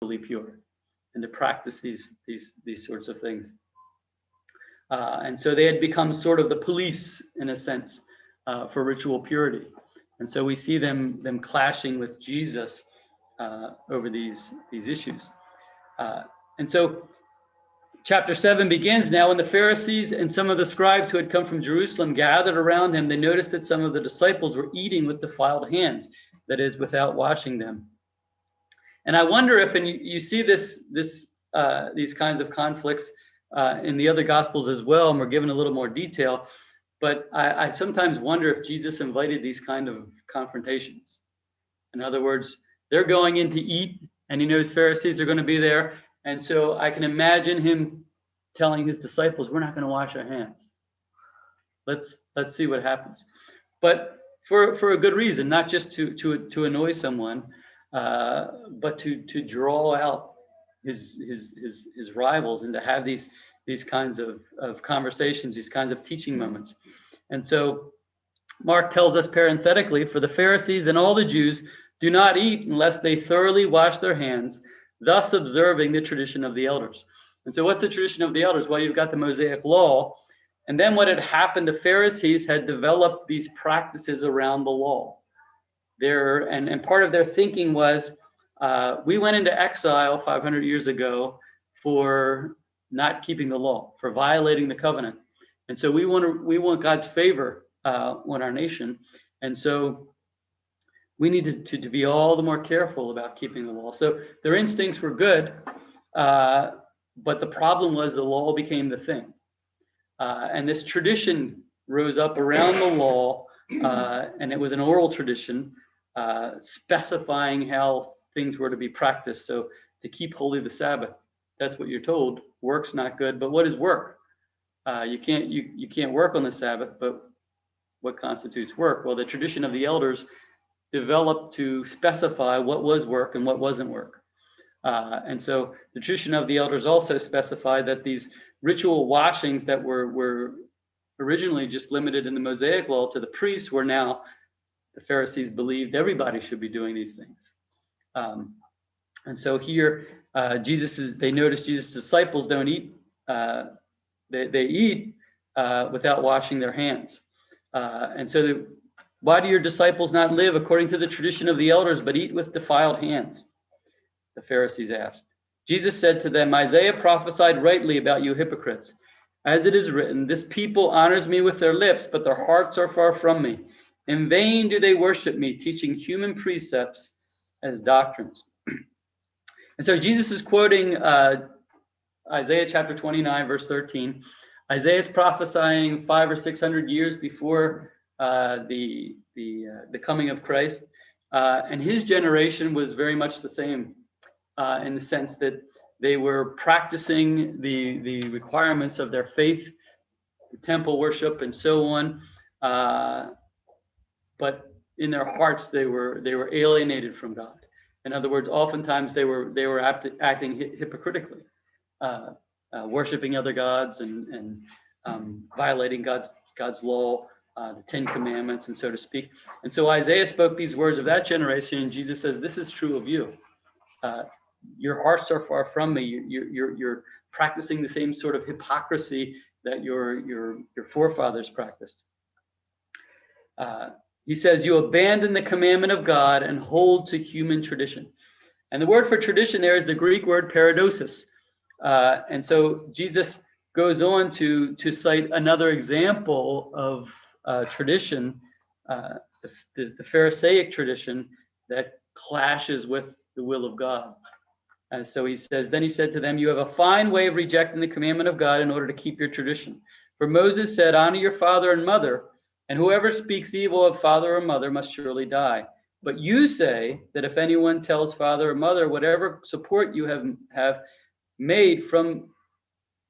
pure and to practice these sorts of things. And so they had become sort of the police, in a sense, for ritual purity. And so we see them clashing with Jesus over these issues. And so chapter 7 begins now. When the Pharisees and some of the scribes who had come from Jerusalem gathered around him, they noticed that some of the disciples were eating with defiled hands, that is, without washing them. And I wonder if, and you see these kinds of conflicts in the other Gospels as well, and we're given a little more detail, but I sometimes wonder if Jesus invited these kind of confrontations. In other words, they're going in to eat, and he knows Pharisees are going to be there, and so I can imagine him telling his disciples, we're not going to wash our hands. Let's see what happens. But for a good reason, not just to annoy someone, but to draw out his rivals and to have these kinds of conversations, these kinds of teaching moments. And so Mark tells us parenthetically, for the Pharisees and all the Jews do not eat unless they thoroughly wash their hands, thus observing the tradition of the elders. And so what's the tradition of the elders? Well, you've got the Mosaic law. And then what had happened, the Pharisees had developed these practices around the law. And part of their thinking was, we went into exile 500 years ago for not keeping the law, for violating the covenant. And so we want God's favor on our nation. And so we needed to be all the more careful about keeping the law. So their instincts were good, but the problem was the law became the thing. And this tradition rose up around the law, and it was an oral tradition specifying how things were to be practiced. So to keep holy the Sabbath, that's what you're told. Work's not good, but what is work? You can't work on the Sabbath, but what constitutes work? Well, the tradition of the elders developed to specify what was work and what wasn't work. And so the tradition of the elders also specified that these ritual washings that were originally just limited in the Mosaic law to the priests were now, the Pharisees believed everybody should be doing these things. And so here, they notice Jesus' disciples don't eat. They eat without washing their hands. And so why do your disciples not live according to the tradition of the elders, but eat with defiled hands? The Pharisees asked. Jesus said to them, Isaiah prophesied rightly about you hypocrites. As it is written, this people honors me with their lips, but their hearts are far from me. In vain do they worship me, teaching human precepts as doctrines. And so Jesus is quoting Isaiah chapter 29, verse 13. Isaiah is prophesying 500 or 600 years before the coming of Christ. And his generation was very much the same in the sense that they were practicing the requirements of their faith, the temple worship, and so on. But in their hearts, they were alienated from God. In other words, oftentimes they were acting hypocritically, worshiping other gods and violating God's law, the Ten Commandments, and so to speak. And so Isaiah spoke these words of that generation, and Jesus says, "This is true of you. Your hearts are far from me. You're practicing the same sort of hypocrisy that your forefathers practiced." He says, you abandon the commandment of God and hold to human tradition. And the word for tradition there is the Greek word paradosis. And so Jesus goes on to cite another example of tradition, the Pharisaic tradition that clashes with the will of God. And so he says, then he said to them, you have a fine way of rejecting the commandment of God in order to keep your tradition. For Moses said, honor your father and mother, and whoever speaks evil of father or mother must surely die. But you say that if anyone tells father or mother, whatever support you have made from,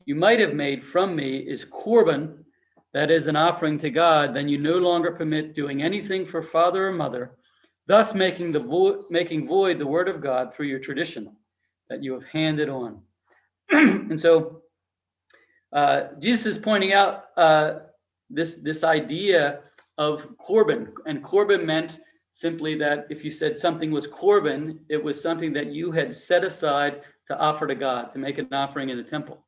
you might have made from me is korban, that is an offering to God, then you no longer permit doing anything for father or mother, thus making void the word of God through your tradition that you have handed on. And so Jesus is pointing out this idea of korban, and korban meant simply that if you said something was korban, it was something that you had set aside to offer to God, to make an offering in the temple.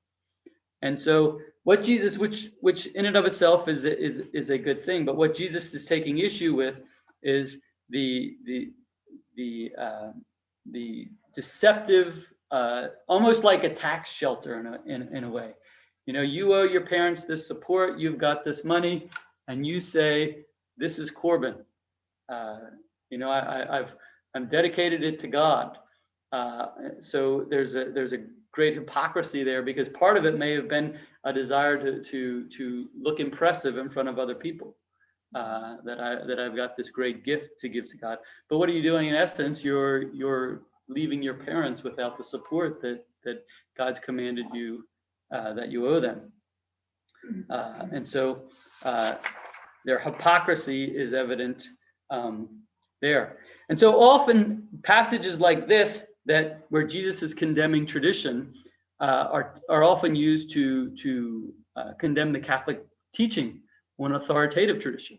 And so what Jesus, which in and of itself is a good thing, but what Jesus is taking issue with is the deceptive, almost like a tax shelter in a way. You know, you owe your parents this support, you've got this money, and you say, this is korban. You know, I'm dedicated it to God. So there's a great hypocrisy there, because part of it may have been a desire to look impressive in front of other people. That I've got this great gift to give to God. But what are you doing in essence? You're leaving your parents without the support that God's commanded you that you owe them. And so their hypocrisy is evident there. And so often passages like this, that where Jesus is condemning tradition, are often used to condemn the Catholic teaching on authoritative tradition,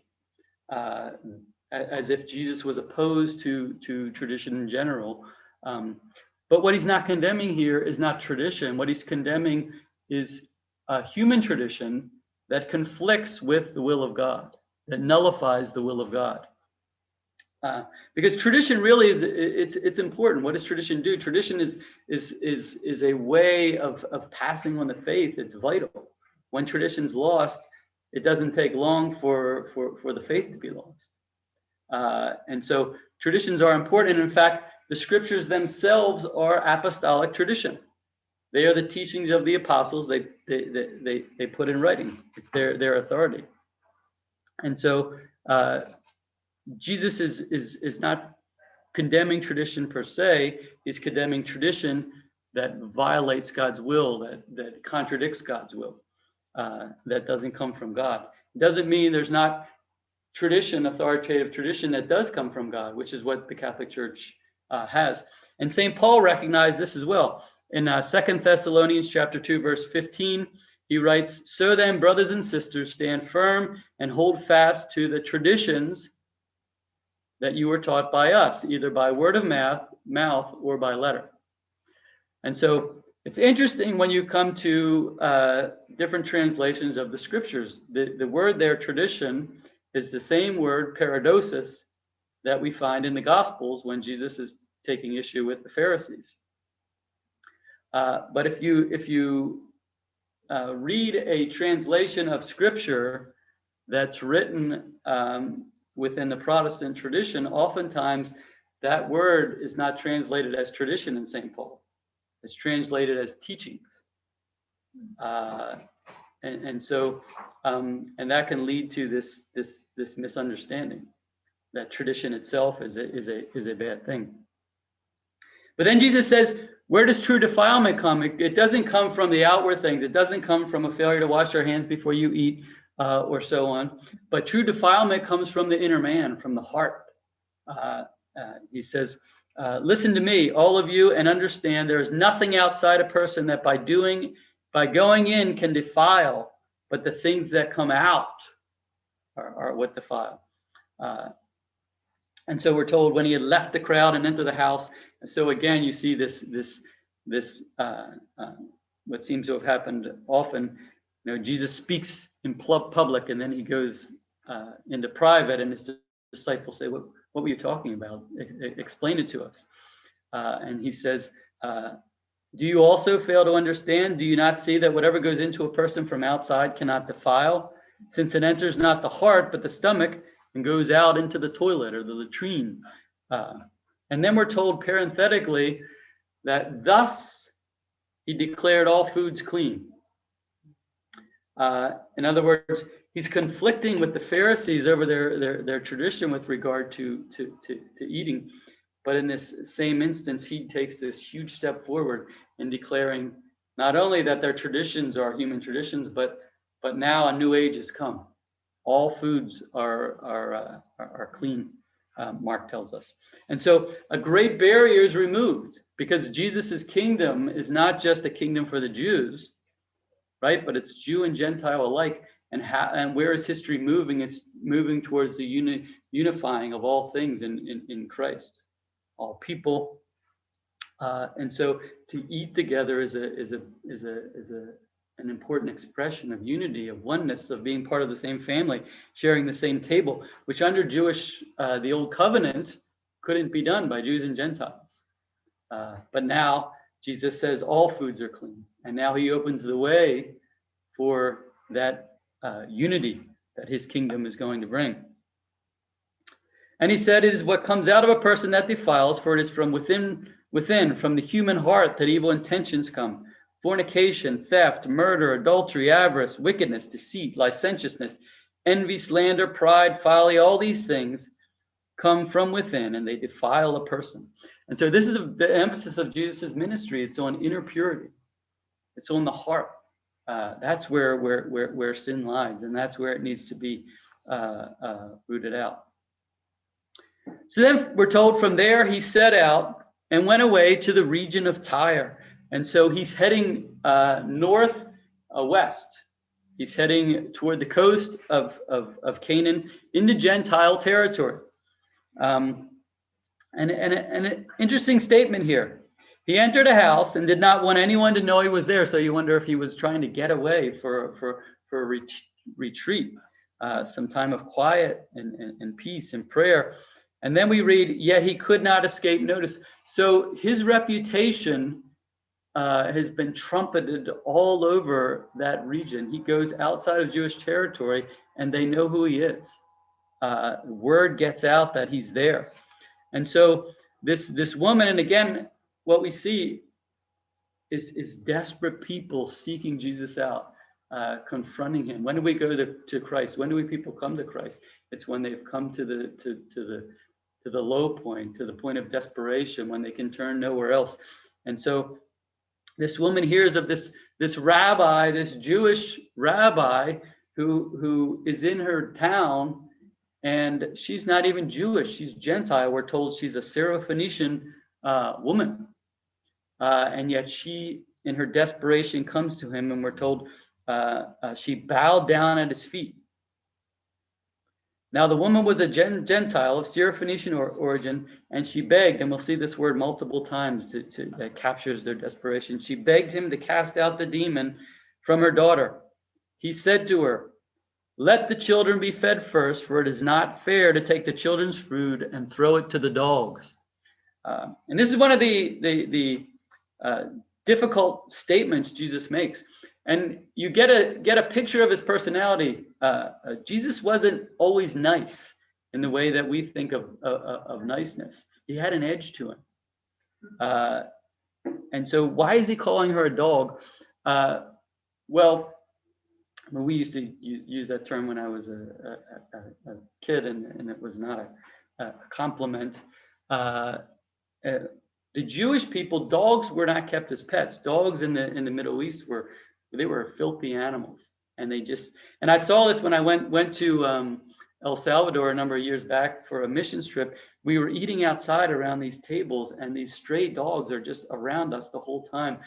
as if Jesus was opposed to tradition in general. But what he's not condemning here is not tradition. What he's condemning is human tradition that conflicts with the will of God, that nullifies the will of God. Because tradition really it's important. What does tradition do? Tradition is a way of passing on the faith. It's vital. When tradition's lost, it doesn't take long for the faith to be lost. And so traditions are important. And in fact, the scriptures themselves are apostolic tradition. They are the teachings of the apostles. They put in writing. It's their authority. And so Jesus is not condemning tradition per se. He's condemning tradition that violates God's will, that contradicts God's will, that doesn't come from God. It doesn't mean there's not tradition, authoritative tradition, that does come from God, which is what the Catholic Church has. And St. Paul recognized this as well. In 2 Thessalonians chapter 2, verse 15, he writes, "So then, brothers and sisters, stand firm and hold fast to the traditions that you were taught by us, either by word of mouth or by letter." And so it's interesting when you come to different translations of the scriptures. The word there, tradition, is the same word, paradosis, that we find in the Gospels when Jesus is taking issue with the Pharisees. But if you read a translation of scripture that's written within the Protestant tradition, oftentimes that word is not translated as tradition in St. Paul. It's translated as teachings. And so that can lead to this misunderstanding that tradition itself is a bad thing. But then Jesus says, where does true defilement come? It doesn't come from the outward things. It doesn't come from a failure to wash your hands before you eat, or so on. But true defilement comes from the inner man, from the heart. He says, listen to me, all of you, and understand there is nothing outside a person that by going in can defile, but the things that come out are what defile. And so we're told when he had left the crowd and entered the house. And so again, you see this what seems to have happened often. You know, Jesus speaks in public, and then he goes into private, and his disciples say, what were you talking about? Explain it to us. And he says, do you also fail to understand? Do you not see that whatever goes into a person from outside cannot defile, since it enters not the heart, but the stomach, and goes out into the toilet or the latrine? And then we're told parenthetically that thus he declared all foods clean. In other words, he's conflicting with the Pharisees over their tradition with regard to eating. But in this same instance, he takes this huge step forward in declaring not only that their traditions are human traditions, but now a new age has come. All foods are clean, Mark tells us. And so a great barrier is removed, because Jesus's kingdom is not just a kingdom for the Jews, right? But it's Jew and Gentile alike. And where is history moving? It's moving towards the unifying of all things in Christ, all people. And so to eat together is an important expression of unity, of oneness, of being part of the same family, sharing the same table, which under Jewish, the old covenant, couldn't be done by Jews and Gentiles. But now Jesus says all foods are clean. And now he opens the way for that unity that his kingdom is going to bring. And he said, it is what comes out of a person that defiles, for it is from within, from the human heart, that evil intentions come. Fornication, theft, murder, adultery, avarice, wickedness, deceit, licentiousness, envy, slander, pride, folly, all these things come from within, and they defile a person. And so this is the emphasis of Jesus' ministry. It's on inner purity. It's on the heart. That's where sin lies, and that's where it needs to be rooted out. So then we're told from there he set out and went away to the region of Tyre. And so he's heading west. He's heading toward the coast of Canaan into Gentile territory. And an interesting statement here. He entered a house and did not want anyone to know he was there. So you wonder if he was trying to get away for a retreat, some time of quiet and peace and prayer. And then we read, yet he could not escape notice. So his reputation has been trumpeted all over that region. He goes outside of Jewish territory and they know who he is. Word gets out that he's there. And so this woman, and again, what we see is desperate people seeking Jesus out, confronting him. When do we go to Christ? When do people come to Christ? It's when they've come to the low point, to the point of desperation, when they can turn nowhere else. And so this woman hears of this rabbi, this Jewish rabbi who is in her town, and she's not even Jewish, she's Gentile. We're told she's a Syrophoenician woman. And yet she, in her desperation, comes to him, and we're told she bowed down at his feet. Now the woman was a Gentile of Syrophoenician origin, and she begged, and we'll see this word multiple times that captures their desperation. She begged him to cast out the demon from her daughter. He said to her, let the children be fed first, for it is not fair to take the children's food and throw it to the dogs. And this is one of the difficult statements Jesus makes. And you get a picture of his personality. Jesus wasn't always nice in the way that we think of niceness. He had an edge to him. And so why is he calling her a dog? Well, I mean, we used to use that term when I was a kid, and it was not a compliment. The Jewish people, dogs were not kept as pets. Dogs in the Middle East were filthy animals, and I saw this when I went to El Salvador a number of years back for a mission trip. We were eating outside around these tables, and these stray dogs are just around us the whole time.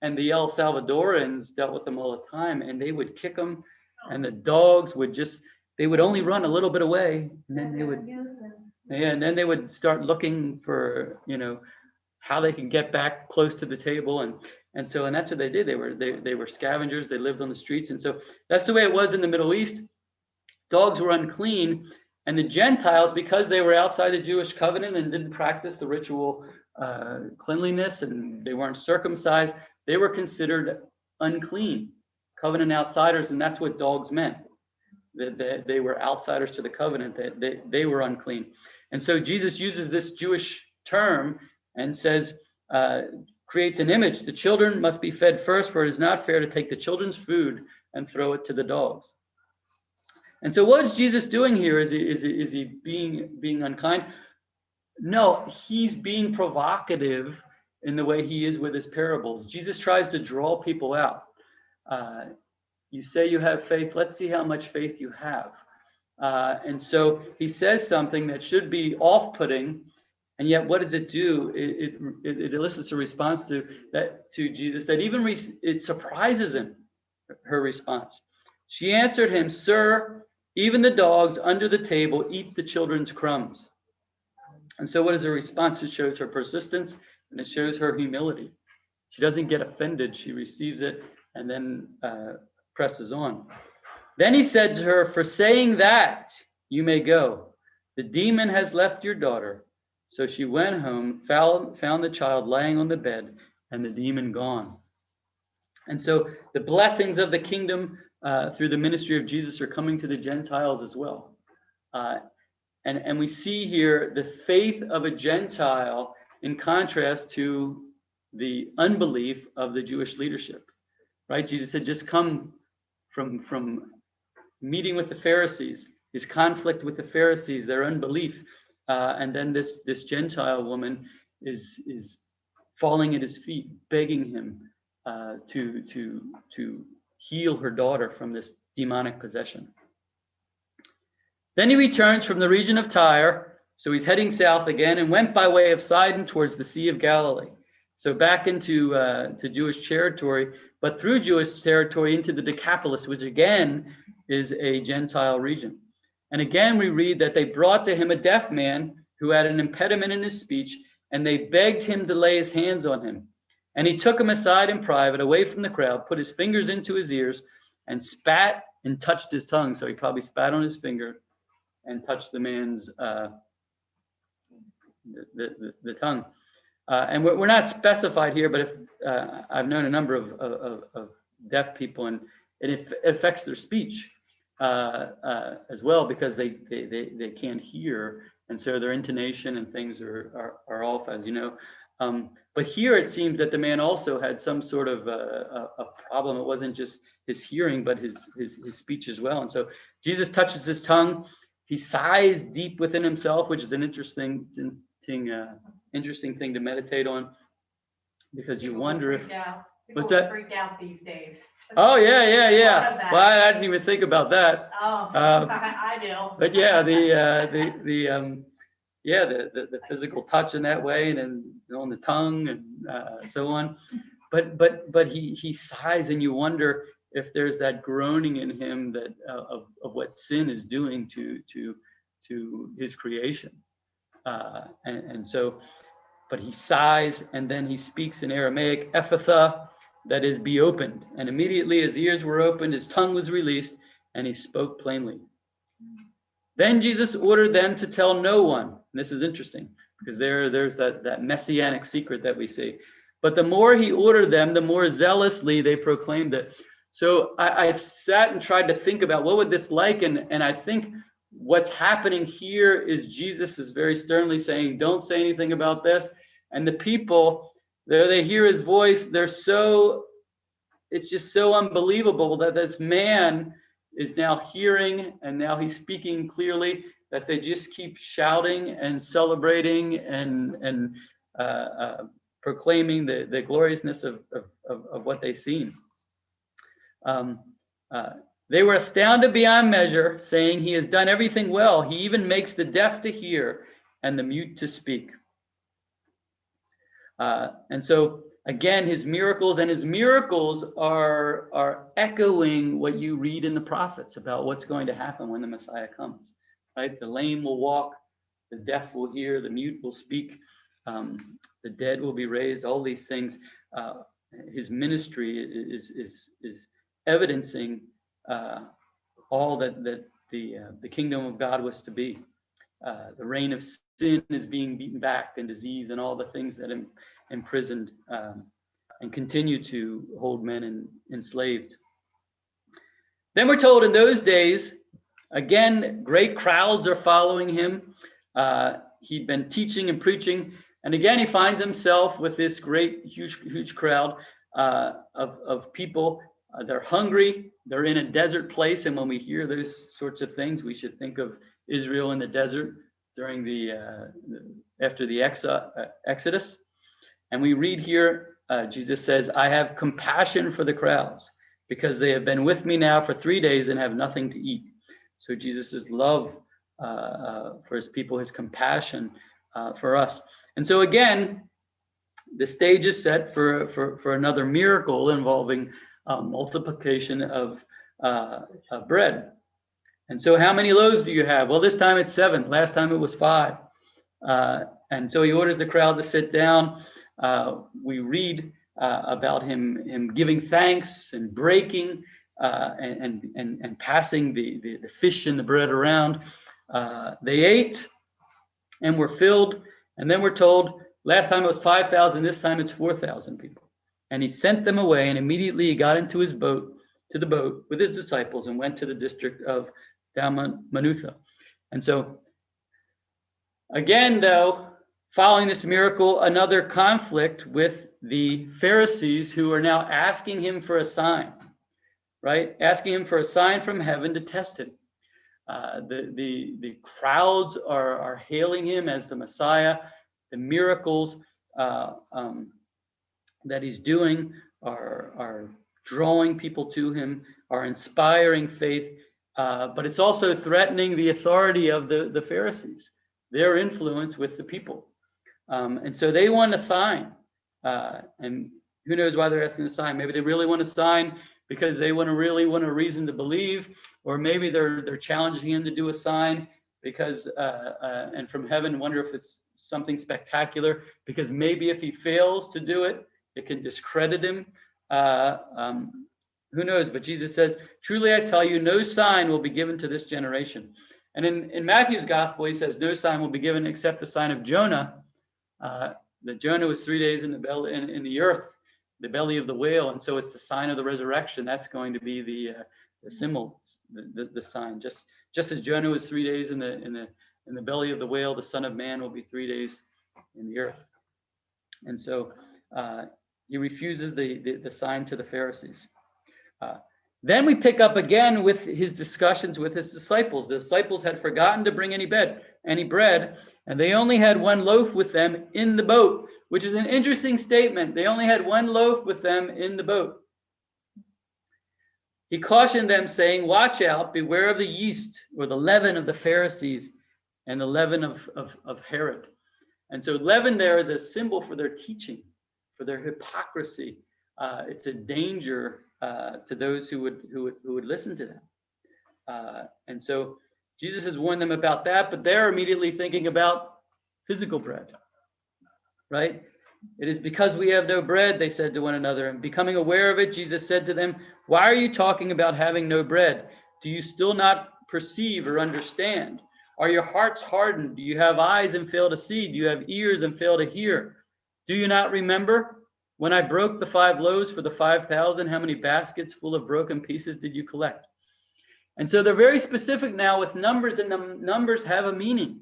And the El Salvadorans dealt with them all the time, and they would kick them, and the dogs would only run a little bit away, and then they would start looking for, how they can get back close to the table, and that's what they did. They were scavengers. They lived on the streets, and so that's the way it was in the Middle East. Dogs were unclean, and the Gentiles, because they were outside the Jewish covenant and didn't practice the ritual cleanliness, and they weren't circumcised, they were considered unclean, covenant outsiders, and that's what dogs meant. They were outsiders to the covenant. They were unclean, and so Jesus uses this Jewish term and says, creates an image. The children must be fed first, for it is not fair to take the children's food and throw it to the dogs. And so what is Jesus doing here? Is he being unkind? No, he's being provocative in the way he is with his parables. Jesus tries to draw people out. You say you have faith. Let's see how much faith you have. And so he says something that should be off-putting, and yet what does it do? It elicits a response to Jesus that even it surprises him, her response. She answered him, Sir, Even the dogs under the table eat the children's crumbs. And so what is her response? It shows her persistence and it shows her humility. She doesn't get offended. She receives it and then presses on. Then he said to her, for saying that, you may go. The demon has left your daughter. So she went home, found the child lying on the bed, and the demon gone. And so the blessings of the kingdom through the ministry of Jesus are coming to the Gentiles as well. And we see here the faith of a Gentile in contrast to the unbelief of the Jewish leadership, right? Jesus said, just come from meeting with the Pharisees, his conflict with the Pharisees, their unbelief. And then this Gentile woman is falling at his feet, begging him to heal her daughter from this demonic possession. Then he returns from the region of Tyre, so he's heading south again, and went by way of Sidon towards the Sea of Galilee. So back into to Jewish territory, but through Jewish territory into the Decapolis, which again is a Gentile region. And again we read that they brought to him a deaf man who had an impediment in his speech, and they begged him to lay his hands on him. And he took him aside in private, away from the crowd, put his fingers into his ears, and spat and touched his tongue. So he probably spat on his finger and touched the man's the tongue. And we're not specified here, but if I've known a number of deaf people, and it affects their speech as well, because they can't hear, and so their intonation and things are off, as you know. But here it seems that the man also had some sort of a problem. It wasn't just his hearing, but his speech as well. And so Jesus touches his tongue. He sighs deep within himself, which is an interesting thing to meditate on, because you wonder if what's that? Freak out these days. Oh yeah. Well, I didn't even think about that. Oh, I do. But yeah, the physical touch in that way, and then on the tongue and so on. But he sighs, and you wonder if there's that groaning in him that of what sin is doing to his creation, and so, but he sighs, and then he speaks in Aramaic, Ephatha, that is, be opened. And immediately his ears were opened, his tongue was released, and he spoke plainly. Then Jesus ordered them to tell no one. And this is interesting, because there's that messianic secret that we see. But the more he ordered them, the more zealously they proclaimed it. So I sat and tried to think about what would this like, and I think what's happening here is Jesus is very sternly saying, don't say anything about this. And the people, though they hear his voice, it's just so unbelievable that this man is now hearing, and now he's speaking clearly, that they just keep shouting and celebrating and proclaiming the gloriousness of what they've seen. They were astounded beyond measure, saying, he has done everything well. He even makes the deaf to hear and the mute to speak. And so again, his miracles are echoing what you read in the prophets about what's going to happen when the Messiah comes, right? The lame will walk, the deaf will hear, the mute will speak, the dead will be raised, all these things. His ministry is evidencing all that the kingdom of God was to be. The reign of sin is being beaten back, and disease and all the things that imprisoned and continue to hold men enslaved. Then we're told in those days, again, great crowds are following him. He'd been teaching and preaching, and again he finds himself with this great, huge crowd of people. They're hungry. They're in a desert place, and when we hear those sorts of things, we should think of Israel in the desert during after the Exodus. And we read here, Jesus says, I have compassion for the crowds, because they have been with me now for 3 days and have nothing to eat. So Jesus' love for his people, his compassion for us. And so again, the stage is set for another miracle involving multiplication of bread. And so how many loaves do you have? Well, this time it's 7. Last time it was 5. And so he orders the crowd to sit down. We read about him giving thanks and breaking and passing the fish and the bread around. They ate and were filled. And then we're told last time it was 5,000. This time it's 4,000 people. And he sent them away, and immediately he got into the boat with his disciples and went to the district of Dalmanutha. And so again, though, following this miracle, another conflict with the Pharisees, who are now asking him for a sign, right? Asking him for a sign from heaven to test him. The crowds are hailing him as the Messiah. The miracles that he's doing are drawing people to him, are inspiring faith, but it's also threatening the authority of the Pharisees, their influence with the people. And so they want a sign. And who knows why they're asking a sign? Maybe they really want a sign because they really want a reason to believe, or maybe they're challenging him to do a sign because and from heaven, wonder if it's something spectacular, because maybe if he fails to do it, it can discredit him. Who knows? But Jesus says, truly I tell you, no sign will be given to this generation. And in Matthew's gospel, he says, no sign will be given except the sign of Jonah. That Jonah was 3 days in the earth, the belly of the whale. And so it's the sign of the resurrection. That's going to be the symbol, the sign. Just as Jonah was 3 days in the belly of the whale, the Son of Man will be 3 days in the earth. And so he refuses the sign to the Pharisees. Then we pick up again with his discussions with his disciples. The disciples had forgotten to bring any bread, and they only had 1 loaf with them in the boat, which is an interesting statement. They only had 1 loaf with them in the boat. He cautioned them, saying, watch out, beware of the yeast or the leaven of the Pharisees and the leaven of Herod. And so leaven there is a symbol for their teaching, for their hypocrisy. It's a danger to those who would listen to them. And so Jesus has warned them about that, but they're immediately thinking about physical bread, right? It is because we have no bread, they said to one another. And becoming aware of it, Jesus said to them, why are you talking about having no bread? Do you still not perceive or understand? Are your hearts hardened? Do you have eyes and fail to see? Do you have ears and fail to hear? Do you not remember? When I broke the 5 loaves for the 5,000, how many baskets full of broken pieces did you collect? And so they're very specific now with numbers, and the numbers have a meaning.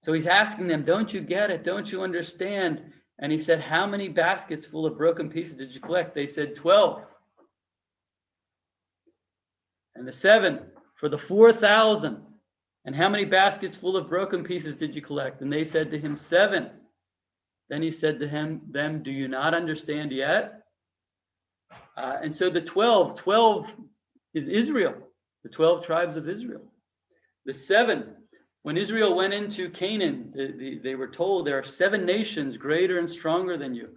So he's asking them, don't you get it? Don't you understand? And he said, how many baskets full of broken pieces did you collect? They said 12. And the 7 for the 4,000. And how many baskets full of broken pieces did you collect? And they said to him, 7. Then he said to them, do you not understand yet? And so the 12 is Israel, the 12 tribes of Israel. The 7, when Israel went into Canaan, they were told there are 7 nations greater and stronger than you,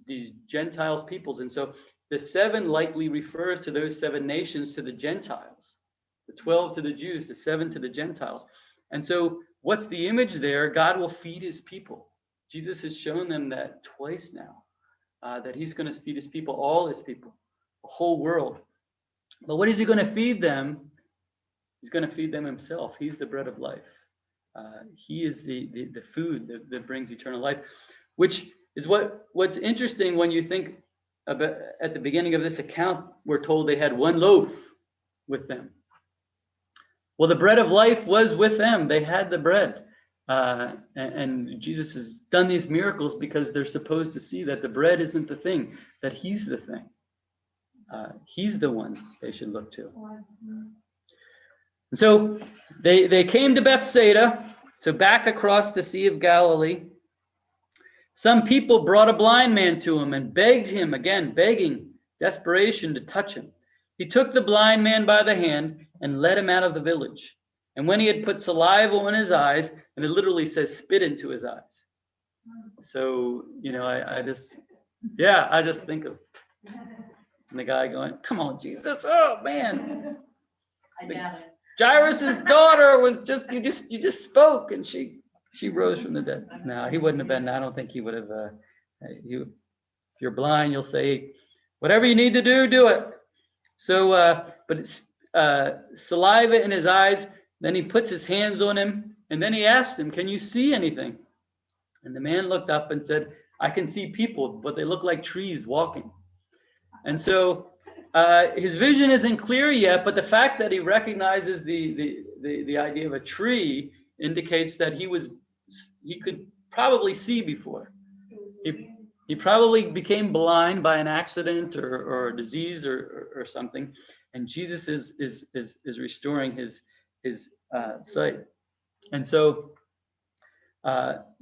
these Gentiles peoples. And so the 7 likely refers to those 7 nations, to the Gentiles, the 12 to the Jews, the 7 to the Gentiles. And so what's the image there? God will feed his people. Jesus has shown them that twice now, that he's going to feed his people, all his people, the whole world. But what is he going to feed them? He's going to feed them himself. He's the bread of life. He is the food that brings eternal life, which is what's interesting when you think about at the beginning of this account, we're told they had 1 loaf with them. Well, the bread of life was with them. They had the bread. And Jesus has done these miracles because they're supposed to see that the bread isn't the thing, that he's the thing. He's the one they should look to. And so they came to Bethsaida, so back across the Sea of Galilee. Some people brought a blind man to him and begged him, again, begging, desperation, to touch him. He took the blind man by the hand and led him out of the village. And when he had put saliva on his eyes, and it literally says spit into his eyes. So, I just think of And the guy going, come on, Jesus. Oh, man. I doubt it. Jairus's daughter was you just spoke, and she rose from the dead. No, he wouldn't have been. I don't think he would have. If you're blind, you'll say, whatever you need to do it. So, but it's saliva in his eyes. Then he puts his hands on him, and then he asked him, can you see anything? And the man looked up and said, I can see people, but they look like trees walking. And so his vision isn't clear yet, but the fact that he recognizes the idea of a tree indicates that he could probably see before. He probably became blind by an accident or a disease or something, and Jesus is restoring his sight. And so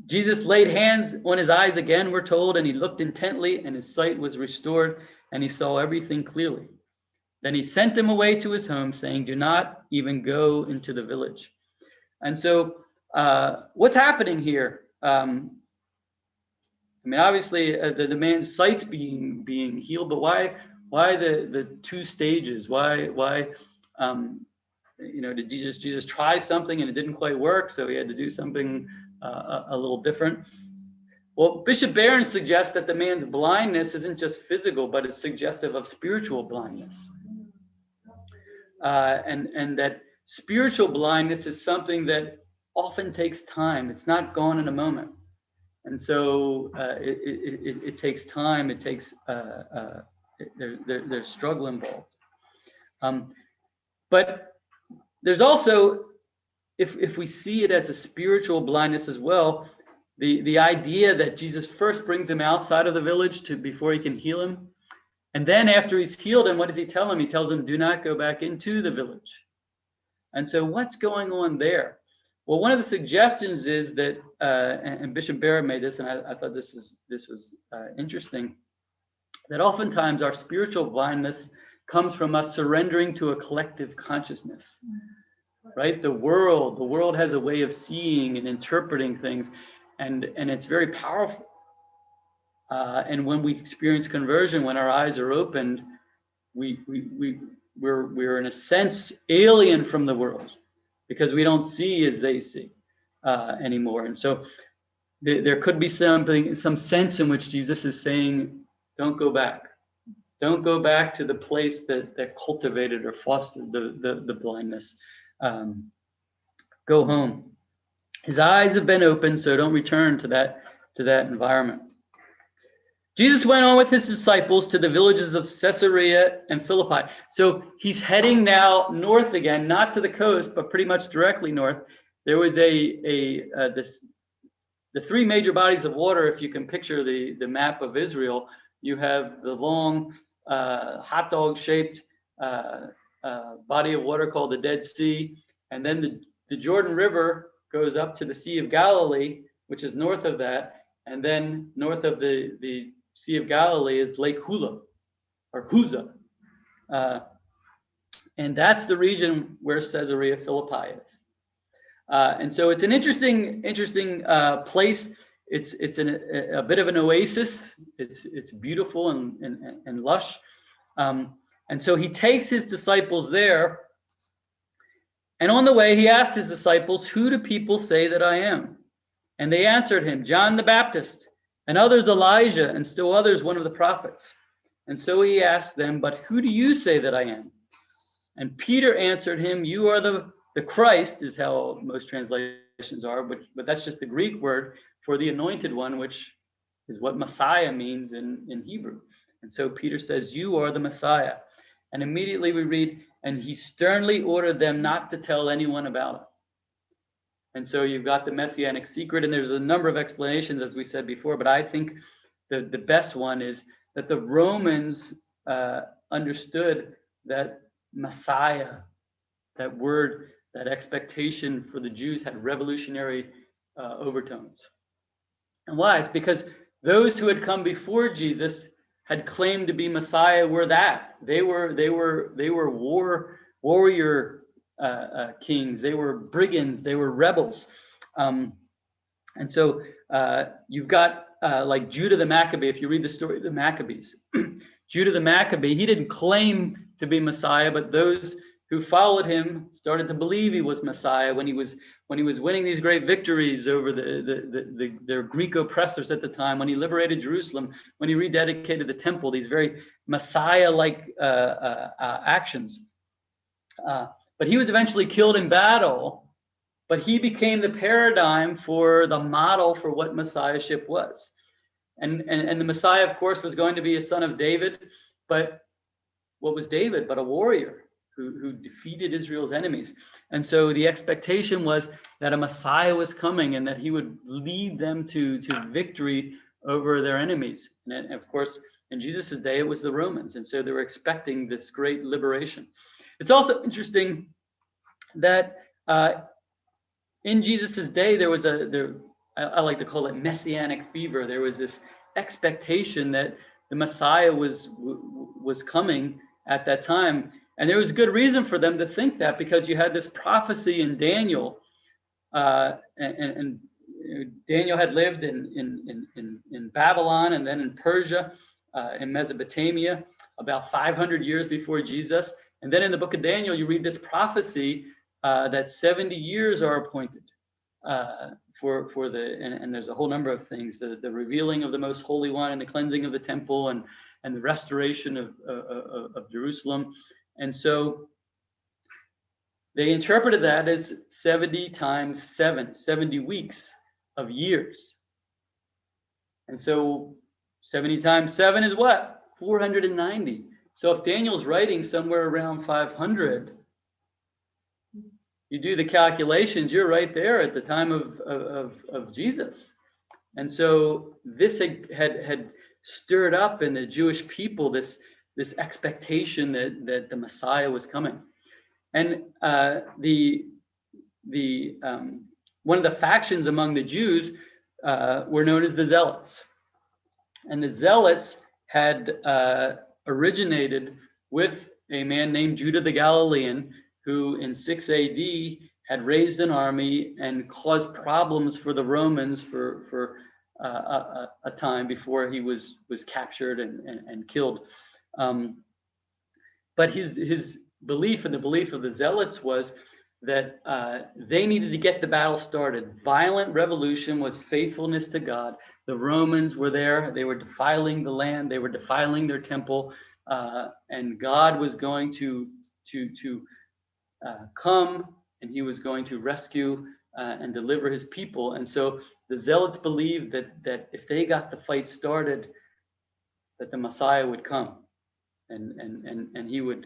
Jesus laid hands on his eyes again, we're told, and he looked intently, and his sight was restored, and he saw everything clearly. Then he sent him away to his home, saying, do not even go into the village. And so what's happening here? I mean, obviously, the man's sight's being healed, but why the two stages? Why did Jesus try something and it didn't quite work, so he had to do something a little different? Well, Bishop Barron suggests that the man's blindness isn't just physical, but it's suggestive of spiritual blindness, and that spiritual blindness is something that often takes time. It's not gone in a moment. And so it takes time. It takes there's struggle involved. But there's also, if we see it as a spiritual blindness as well, the idea that Jesus first brings him outside of the village before he can heal him, and then after he's healed him, what does he tell him? He tells him, do not go back into the village. And so what's going on there? Well, one of the suggestions is that, and Bishop Barrett made this, and I thought this was interesting, that oftentimes our spiritual blindness comes from us surrendering to a collective consciousness, right? The world has a way of seeing and interpreting things, and it's very powerful. And when we experience conversion, when our eyes are opened, we're in a sense alien from the world, because we don't see as they see anymore. And so there could be some sense in which Jesus is saying, don't go back. Don't go back to the place that cultivated or fostered the blindness. Go home. His eyes have been opened, so don't return to that environment. Jesus went on with his disciples to the villages of Caesarea and Philippi. So he's heading now north again, not to the coast, but pretty much directly north. There was the three major bodies of water. If you can picture the map of Israel, you have the long hot dog shaped body of water called the Dead Sea. And then the Jordan River goes up to the Sea of Galilee, which is north of that. And then north of the Sea of Galilee is Lake Hula, or Huza. And that's the region where Caesarea Philippi is. And so it's an interesting place. It's a bit of an oasis. It's beautiful and lush. And so he takes his disciples there. And on the way, he asked his disciples, who do people say that I am? And they answered him, John the Baptist, and others Elijah, and still others one of the prophets. And so he asked them, but who do you say that I am? And Peter answered him, you are the Christ, is how most translations are, but that's just the Greek word for the anointed one, which is what Messiah means in Hebrew. And so Peter says, you are the Messiah. And immediately we read, and he sternly ordered them not to tell anyone about it. And so you've got the Messianic secret, and there's a number of explanations, as we said before, but I think the best one is that the Romans understood that Messiah, that word, that expectation for the Jews had revolutionary overtones. And why? It's because those who had come before Jesus had claimed to be Messiah were that. They were warrior kings. They were brigands. They were rebels. And so you've got like Judah the Maccabee. If you read the story of the Maccabees, Judah the Maccabee, he didn't claim to be Messiah, but those who followed him started to believe he was Messiah when he was winning these great victories over their Greek oppressors at the time, when he liberated Jerusalem, when he rededicated the temple, these very Messiah-like actions. But he was eventually killed in battle, but he became the paradigm for the model for what Messiahship was. And the Messiah, of course, was going to be a son of David, but what was David but a warrior who defeated Israel's enemies? And so the expectation was that a Messiah was coming and that he would lead them to victory over their enemies. And of course, in Jesus' day, it was the Romans. And so they were expecting this great liberation. It's also interesting that in Jesus' day, there was I like to call it Messianic Fever. There was this expectation that the Messiah was coming at that time. And there was good reason for them to think that, because you had this prophecy in Daniel, and Daniel had lived in Babylon and then in Persia, in Mesopotamia, about 500 years before Jesus. And then in the book of Daniel, you read this prophecy that 70 years are appointed for and there's a whole number of things, the revealing of the Most Holy One and the cleansing of the temple and the restoration of Jerusalem. And so they interpreted that as 70 times 7, 70 weeks of years. And so 70 times 7 is what? 490. So if Daniel's writing somewhere around 500, you do the calculations, you're right there at the time of Jesus. And so this had stirred up in the Jewish people this expectation that the Messiah was coming. And one of the factions among the Jews were known as the Zealots. And the Zealots had originated with a man named Judah the Galilean, who in 6 AD had raised an army and caused problems for the Romans for a time before he was captured and killed. But his belief and the belief of the Zealots was that they needed to get the battle started. Violent revolution was faithfulness to God. The Romans were there. They were defiling the land. They were defiling their temple. And God was going to come, and he was going to rescue and deliver his people. And so the Zealots believed that if they got the fight started, that the Messiah would come and he would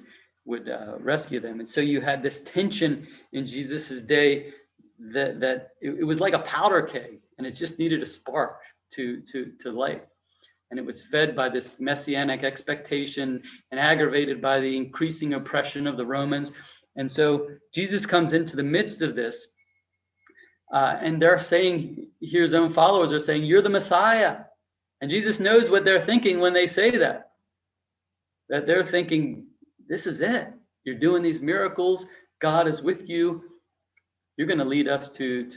rescue them. And so you had this tension in Jesus's day that it was like a powder keg, and it just needed a spark to light. And it was fed by this messianic expectation and aggravated by the increasing oppression of the Romans. And so Jesus comes into the midst of this, and they're saying, here his own followers are saying, you're the Messiah. And Jesus knows what they're thinking when they say that they're thinking, this is it. You're doing these miracles. God is with you. You're going to lead us to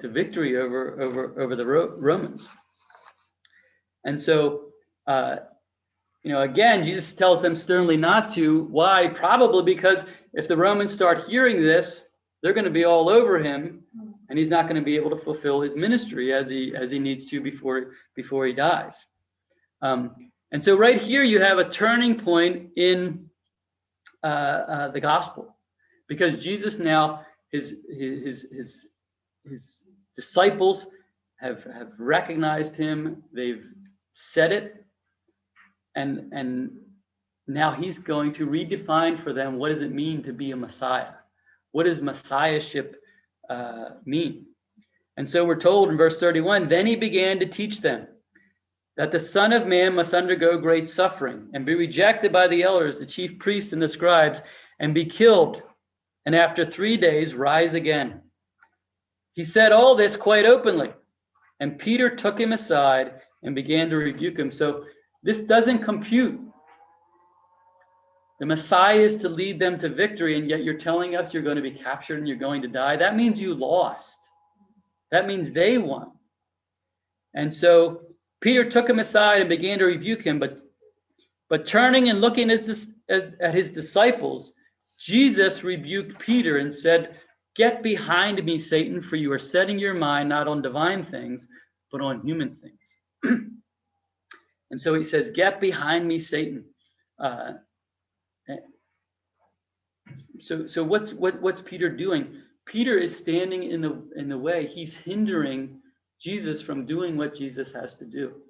victory over the Romans. And so, again, Jesus tells them sternly not to. Why? Probably because if the Romans start hearing this, they're going to be all over him, and he's not going to be able to fulfill his ministry as he needs to before he dies. And so right here you have a turning point in the gospel, because Jesus now his disciples have recognized him. They've said it, and now he's going to redefine for them, what does it mean to be a Messiah? What does Messiahship mean? And so we're told in verse 31, then he began to teach them that the Son of Man must undergo great suffering and be rejected by the elders, the chief priests and the scribes, and be killed, and after 3 days rise again. He said all this quite openly, and Peter took him aside and began to rebuke him. So this doesn't compute. The Messiah is to lead them to victory, and yet you're telling us you're going to be captured and you're going to die. That means you lost. That means they won. And so Peter took him aside and began to rebuke him, but But turning and looking at his disciples, Jesus rebuked Peter and said, "Get behind me, Satan, for you are setting your mind not on divine things, but on human things." And so he says, "Get behind me, Satan." So what's Peter doing? Peter is standing in the way. He's hindering Jesus from doing what Jesus has to do.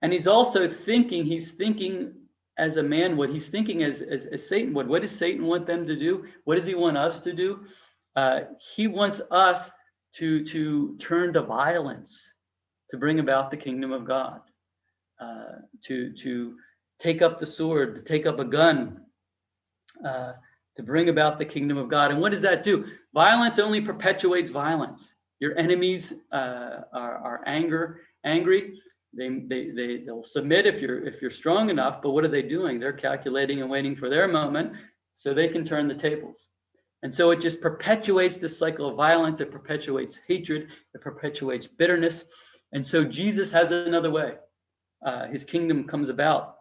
And he's also thinking. He's thinking as a man would. He's thinking as Satan would. What does Satan want them to do? What does he want us to do? He wants us to turn to violence, to bring about the kingdom of God, to take up the sword, to take up a gun, to bring about the kingdom of God. And what does that do? Violence only perpetuates violence. Your enemies are angry. They'll submit if you're strong enough. But what are they doing? They're calculating and waiting for their moment so they can turn the tables. And so it just perpetuates this cycle of violence. It perpetuates hatred. It perpetuates bitterness. And so Jesus has another way. His kingdom comes about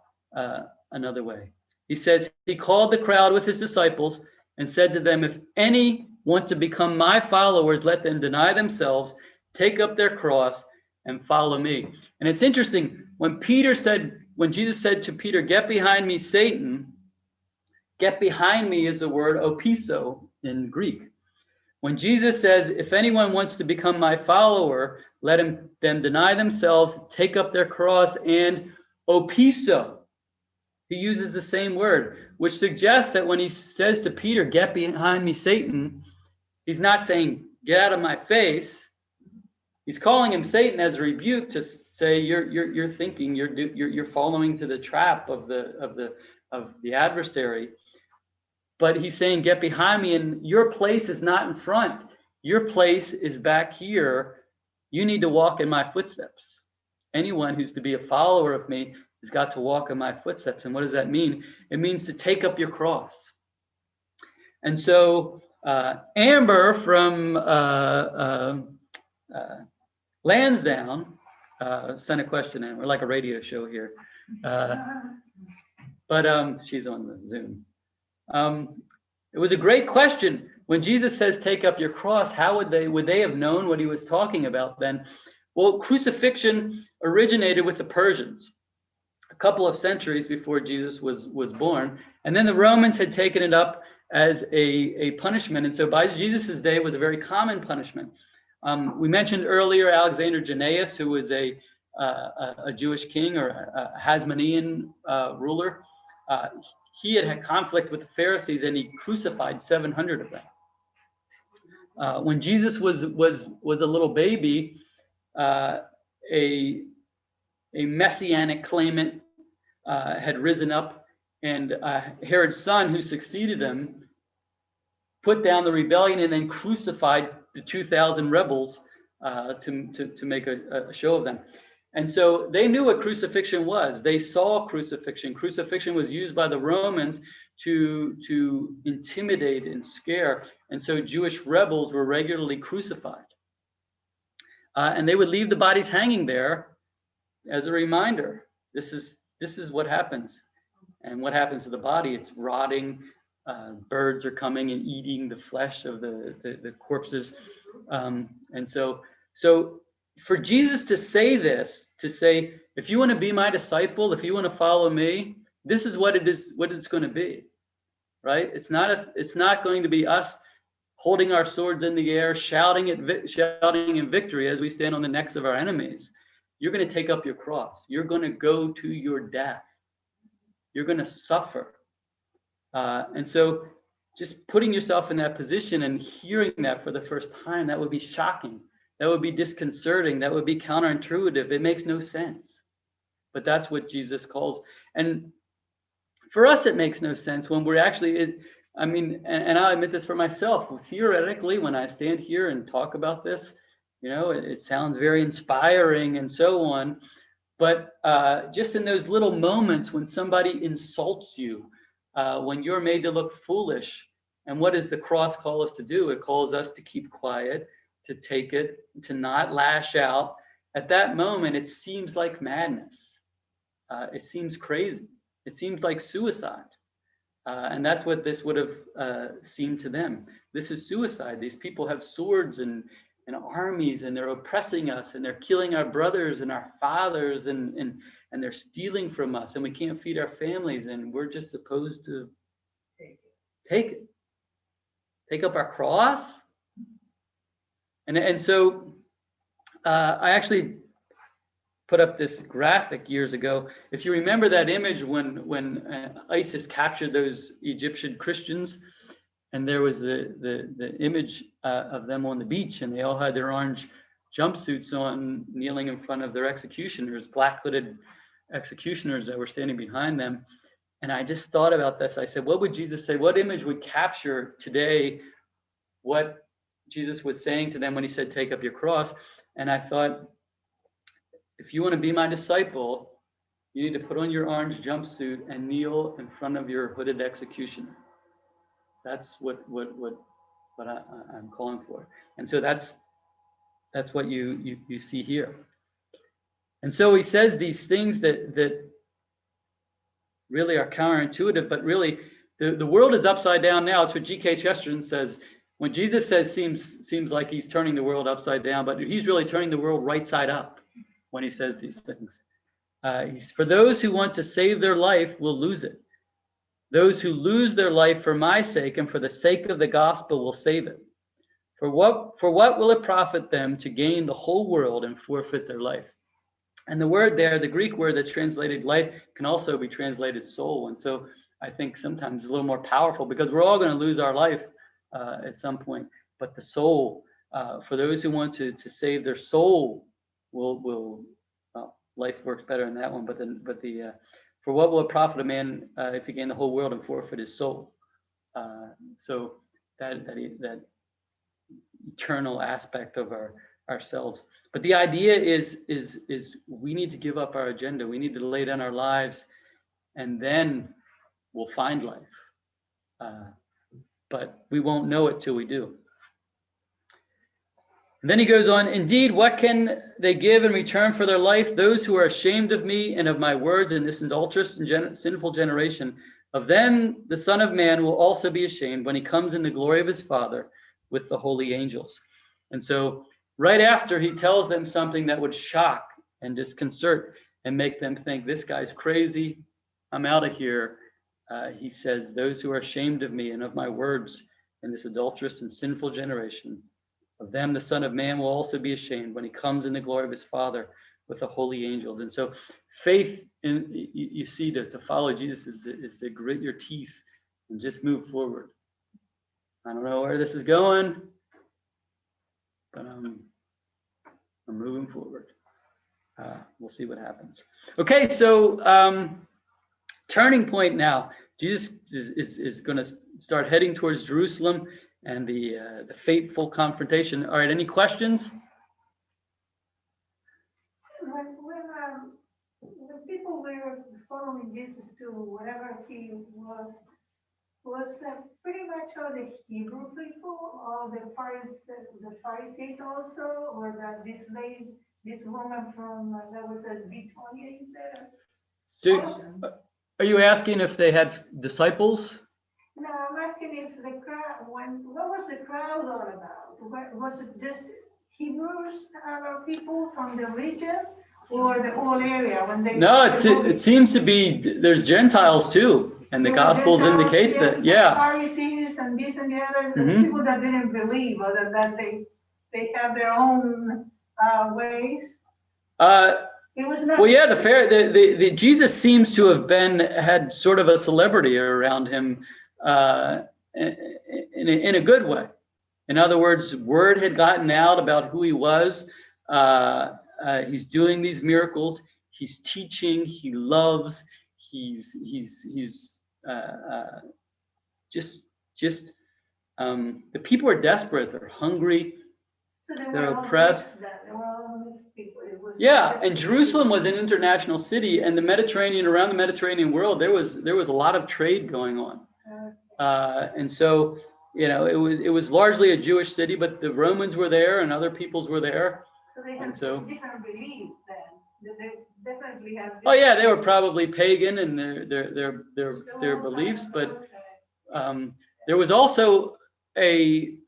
another way. He says, he called the crowd with his disciples and said to them, "If any want to become my followers, let them deny themselves, take up their cross, and follow me." And it's interesting, when Jesus said to Peter, "Get behind me, Satan," get behind me is the word opiso in Greek. When Jesus says, "If anyone wants to become my follower, let them deny themselves, take up their cross, and opiso," he uses the same word, which suggests that when he says to Peter, "Get behind me, Satan," he's not saying, "Get out of my face." He's calling him Satan as a rebuke to say, you're thinking, you're following to the trap of the adversary. But he's saying, "Get behind me," and your place is not in front. Your place is back here. You need to walk in my footsteps. Anyone who's to be a follower of me has got to walk in my footsteps. And what does that mean? It means to take up your cross. And so Amber from Lansdowne sent a question in. We're like a radio show here. But she's on the Zoom. It was a great question. When Jesus says, "Take up your cross," how would they have known what he was talking about then? Well, crucifixion originated with the Persians a couple of centuries before Jesus was born. And then the Romans had taken it up as a punishment. And so by Jesus' day, it was a very common punishment. We mentioned earlier Alexander Gennaeus, who was a Jewish king or a Hasmonean ruler. He had conflict with the Pharisees, and he crucified 700 of them. When Jesus was a little baby, a Messianic claimant had risen up, and Herod's son, who succeeded him, put down the rebellion and then crucified the 2,000 rebels to make a show of them. And so they knew what crucifixion was. They saw crucifixion. Crucifixion was used by the Romans to intimidate and scare. And so Jewish rebels were regularly crucified. And they would leave the bodies hanging there as a reminder. This is what happens. And what happens to the body? It's rotting. Birds are coming and eating the flesh of the corpses. And so for Jesus to say this, to say, "If you want to be my disciple, if you want to follow me, this is what it's going to be," right? It's not going to be us holding our swords in the air, shouting in victory as we stand on the necks of our enemies. You're going to take up your cross. You're going to go to your death. You're going to suffer. And so just putting yourself in that position and hearing that for the first time, that would be shocking. That would be disconcerting. That would be counterintuitive. It makes no sense. But that's what Jesus calls. And for us, it makes no sense when we're actually, and I'll admit this for myself. Theoretically, when I stand here and talk about this, it sounds very inspiring and so on. But just in those little moments when somebody insults you, when you're made to look foolish, and what does the cross call us to do? It calls us to keep quiet, to take it, to not lash out. At that moment, it seems like madness. it seems crazy. It seems like suicide. And that's what this would have seemed to them. This is suicide. These people have swords and armies, and they're oppressing us, and they're killing our brothers and our fathers, and they're stealing from us, and we can't feed our families, and we're just supposed to take up our cross. And so I actually put up this graphic years ago. If you remember that image when ISIS captured those Egyptian Christians, and there was the image of them on the beach, and they all had their orange jumpsuits on, kneeling in front of their executioners, black hooded executioners that were standing behind them. And I just thought about this. I said, what would Jesus say? What image would capture today what Jesus was saying to them when he said, take up your cross? And I thought, if you want to be my disciple, you need to put on your orange jumpsuit and kneel in front of your hooded executioner. That's what I'm calling for. And so that's what you see here. And so he says these things that really are counterintuitive, but really the world is upside down now. It's what G.K. Chesterton says. When Jesus says seems like he's turning the world upside down, but he's really turning the world right side up when he says these things. For those who want to save their life will lose it. Those who lose their life for my sake and for the sake of the gospel will save it. For what will it profit them to gain the whole world and forfeit their life? And the word there, the Greek word that's translated life, can also be translated soul. And so I think sometimes it's a little more powerful, because we're all going to lose our life at some point. But the soul, for those who want to save their soul, will life works better in that one. But the for what will it profit a man if he gain the whole world and forfeit his soul? So that eternal aspect of ourselves. But the idea is we need to give up our agenda. We need to lay down our lives, and then we'll find life. But we won't know it till we do. And then he goes on, indeed, what can they give in return for their life? Those who are ashamed of me and of my words in this adulterous and sinful generation, of them the Son of Man will also be ashamed when he comes in the glory of his Father with the holy angels. And so right after he tells them something that would shock and disconcert and make them think, this guy's crazy, I'm out of here. He says, those who are ashamed of me and of my words in this adulterous and sinful generation, of them the Son of Man will also be ashamed when he comes in the glory of his Father with the holy angels. And so faith, you see, to follow Jesus is to grit your teeth and just move forward. I don't know where this is going, but I'm moving forward. We'll see what happens. Okay, so turning point now. Jesus is going to start heading towards Jerusalem and the fateful confrontation. All right, any questions? When the people were following Jesus to wherever he was pretty much all the Hebrew people, all the Pharisees also, or that this woman from that was a Bitonia there? So, are you asking if they had disciples? No, I'm asking if the crowd, what was the crowd all about? Was it just Hebrews, people from the region, or the whole area? No, it seems to be there's Gentiles too, and the Gospels indicate that. Yeah. Pharisees and this and the other, the people that didn't believe, or that they have their own ways. It was not. Well, yeah, the Jesus seems to have had sort of a celebrity around him. In a good way. In other words, word had gotten out about who he was. He's doing these miracles. He's teaching. He loves. He's the people are desperate. They're hungry. So they're oppressed. Yeah, and Jerusalem was an international city, and around the Mediterranean world, there was a lot of trade going on. And so, it was largely a Jewish city, but the Romans were there and other peoples were there. So they had different beliefs then. They definitely have. Oh yeah, they were probably pagan in their beliefs, but there was also the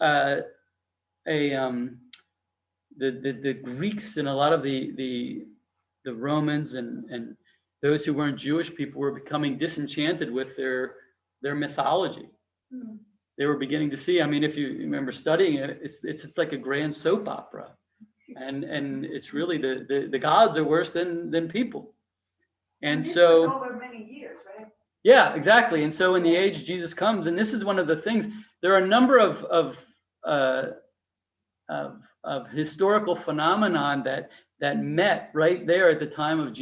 Greeks and a lot of the Romans and those who weren't Jewish people were becoming disenchanted with their mythology. Hmm. They were beginning to see. I mean, if you remember studying it, it's like a grand soap opera, and it's really the gods are worse than people, and this so was over many years, right? yeah, exactly. And so in the age Jesus comes, and this is one of the things. There are a number of historical phenomenon that met right there at the time of Jesus.